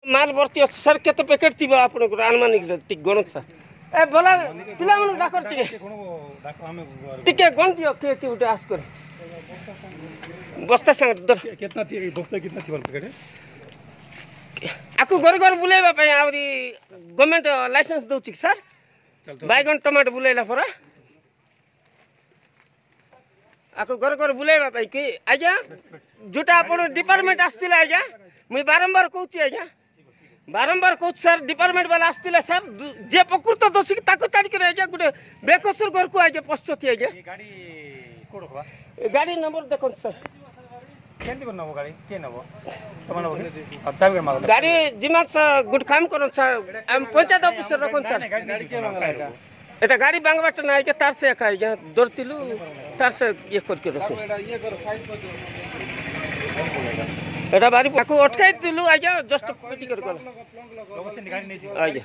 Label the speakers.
Speaker 1: माल भर्ती अच्छे सर केते पैकेट थी आपन अनुमानिक गणत सर ए बोला पिला मन डाकर टिके गण दियो के उठे आस कर बस्ता संग दर
Speaker 2: कितना थी बस्ता कितना थी पैकेट
Speaker 1: आकु घर घर बुलेबा पई आवरी गवर्नमेंट लाइसेंस दउछि सर बैगन टमाटर बुलेला पर आकु घर घर बुलेबा पई कि आज्ञा जुटा आपण डिपार्टमेंट आस्तिला आज्ञा मुई बारंबार कहूछि आज्ञा बारंबार कहूँ सर डिपार्टमेंट वाला आसते सर जे प्रकृत दोषी ताको छाड़ी कर आज्ञा गोटे बेकसूर घर को आज्ञा पश्चती आज्ञा गाड़ी नंबर देखो सर गाड़ी जिमा सर गुड काम करो सर पंचायत ऑफिसर रखो सर এটা গাড়ি বাংবাটা না আইকে তার সে একা আইয়া দরতিলু তার সে ইয়ে করকে রখে এটা বাড়ি পাকু অটকাই দিলু আইয়া জাস্ট পিটি করে গলা গাড়ি নেই আইয়া